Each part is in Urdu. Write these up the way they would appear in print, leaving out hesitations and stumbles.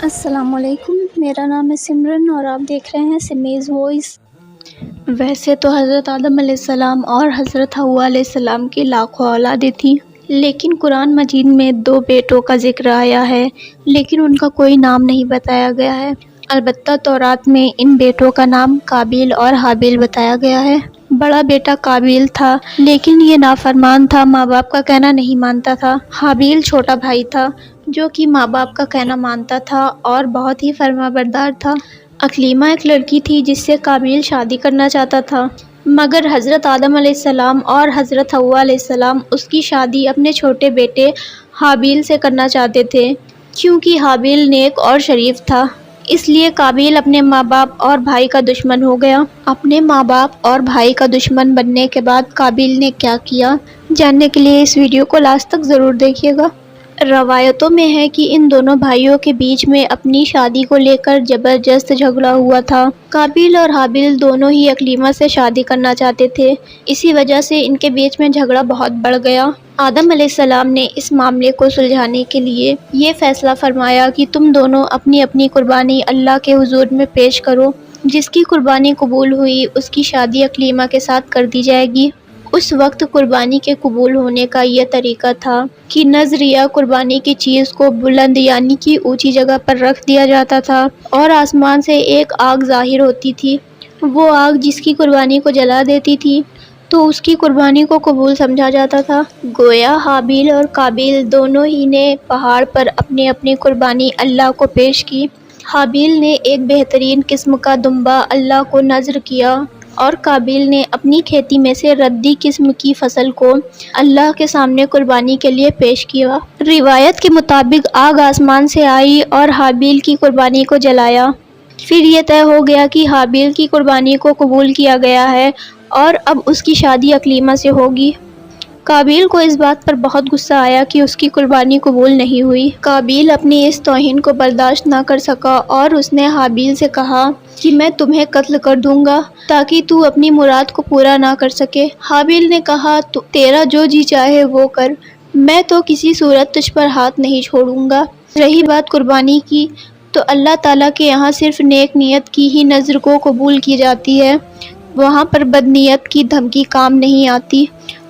السلام علیکم، میرا نام ہے سمرن اور آپ دیکھ رہے ہیں سمیز وائس۔ ویسے تو حضرت آدم علیہ السلام اور حضرت حوا علیہ السلام کی لاکھوں اولادیں تھیں، لیکن قرآن مجید میں 2 بیٹوں کا ذکر آیا ہے، لیکن ان کا کوئی نام نہیں بتایا گیا ہے۔ البتہ تورات میں ان بیٹوں کا نام قابیل اور حابیل بتایا گیا ہے۔ بڑا بیٹا قابیل تھا، لیکن یہ نافرمان تھا، ماں باپ کا کہنا نہیں مانتا تھا۔ حابیل چھوٹا بھائی تھا جو کہ ماں باپ کا کہنا مانتا تھا اور بہت ہی فرمانبردار تھا۔ اکلیمہ ایک لڑکی تھی جس سے قابیل شادی کرنا چاہتا تھا، مگر حضرت آدم علیہ السلام اور حضرت حوا علیہ السلام اس کی شادی اپنے چھوٹے بیٹے حابیل سے کرنا چاہتے تھے، کیونکہ حابیل نیک اور شریف تھا۔ اس لیے قابیل اپنے ماں باپ اور بھائی کا دشمن ہو گیا۔ اپنے ماں باپ اور بھائی کا دشمن بننے کے بعد قابیل نے کیا کیا، جاننے کے لیے اس ویڈیو کو لاسٹ تک ضرور دیکھیے گا۔ روایتوں میں ہے کہ ان دونوں بھائیوں کے بیچ میں اپنی شادی کو لے کر زبردست جھگڑا ہوا تھا۔ قابیل اور حابیل دونوں ہی اکلیمہ سے شادی کرنا چاہتے تھے، اسی وجہ سے ان کے بیچ میں جھگڑا بہت بڑھ گیا۔ آدم علیہ السلام نے اس معاملے کو سلجھانے کے لیے یہ فیصلہ فرمایا کہ تم دونوں اپنی اپنی قربانی اللہ کے حضور میں پیش کرو، جس کی قربانی قبول ہوئی اس کی شادی اکلیمہ کے ساتھ کر دی جائے گی۔ اس وقت قربانی کے قبول ہونے کا یہ طریقہ تھا کہ نذر یا قربانی کی چیز کو بلند یعنی کہ اونچی جگہ پر رکھ دیا جاتا تھا اور آسمان سے ایک آگ ظاہر ہوتی تھی۔ وہ آگ جس کی قربانی کو جلا دیتی تھی تو اس کی قربانی کو قبول سمجھا جاتا تھا۔ گویا حابیل اور قابیل دونوں ہی نے پہاڑ پر اپنی اپنی قربانی اللہ کو پیش کی۔ حابیل نے ایک بہترین قسم کا دمبا اللہ کو نذر کیا اور قابیل نے اپنی کھیتی میں سے ردی قسم کی فصل کو اللہ کے سامنے قربانی کے لیے پیش کیا۔ روایت کے مطابق آگ آسمان سے آئی اور حابیل کی قربانی کو جلایا۔ پھر یہ طے ہو گیا کہ حابیل کی قربانی کو قبول کیا گیا ہے اور اب اس کی شادی اکلیمہ سے ہوگی۔ قابیل کو اس بات پر بہت غصہ آیا کہ اس کی قربانی قبول نہیں ہوئی۔ قابیل اپنی اس توہین کو برداشت نہ کر سکا اور اس نے حابیل سے کہا کہ میں تمہیں قتل کر دوں گا تاکہ تو اپنی مراد کو پورا نہ کر سکے۔ حابیل نے کہا تیرا جو جی چاہے وہ کر، میں تو کسی صورت تجھ پر ہاتھ نہیں چھوڑوں گا۔ رہی بات قربانی کی تو اللہ تعالیٰ کے یہاں صرف نیک نیت کی ہی نذر کو قبول کی جاتی ہے، وہاں پر بد نیت کی دھمکی کام نہیں آتی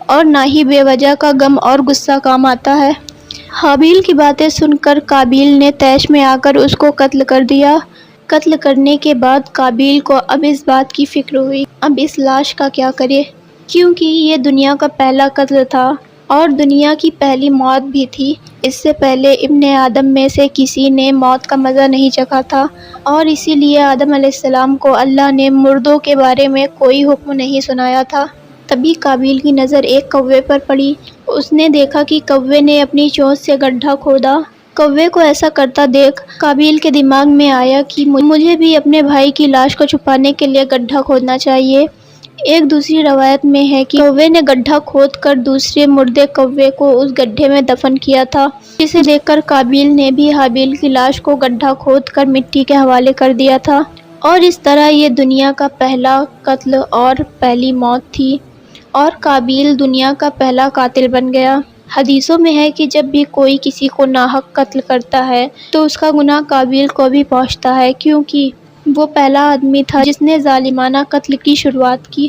اور نہ ہی بے وجہ کا غم اور غصہ کام آتا ہے۔ حابیل کی باتیں سن کر قابیل نے طیش میں آ کر اس کو قتل کر دیا۔ قتل کرنے کے بعد قابیل کو اب اس بات کی فکر ہوئی اب اس لاش کا کیا کرے، کیونکہ یہ دنیا کا پہلا قتل تھا اور دنیا کی پہلی موت بھی تھی۔ اس سے پہلے ابن آدم میں سے کسی نے موت کا مزہ نہیں چکھا تھا اور اسی لیے آدم علیہ السلام کو اللہ نے مردوں کے بارے میں کوئی حکم نہیں سنایا تھا۔ تبھی قابیل کی نظر ایک کوے پر پڑی۔ اس نے دیکھا کہ کوے نے اپنی چونچ سے گڈھا کھودا۔ کوے کو ایسا کرتا دیکھ قابیل کے دماغ میں آیا کہ مجھے بھی اپنے بھائی کی لاش کو چھپانے کے لیے گڈھا کھودنا چاہیے۔ ایک دوسری روایت میں ہے کہ کوے نے گڈھا کھود کر دوسرے مردے کوے کو اس گڈھے میں دفن کیا تھا، جسے دیکھ کر قابیل نے بھی حابیل کی لاش کو گڈھا کھود کر مٹی کے حوالے کر دیا تھا اور اس طرح یہ دنیا کا پہلا قتل اور پہلی موت تھی اور قابیل دنیا کا پہلا قاتل بن گیا۔ حدیثوں میں ہے کہ جب بھی کوئی کسی کو ناحق قتل کرتا ہے تو اس کا گناہ قابیل کو بھی پہنچتا ہے، کیونکہ وہ پہلا آدمی تھا جس نے ظالمانہ قتل کی شروعات کی۔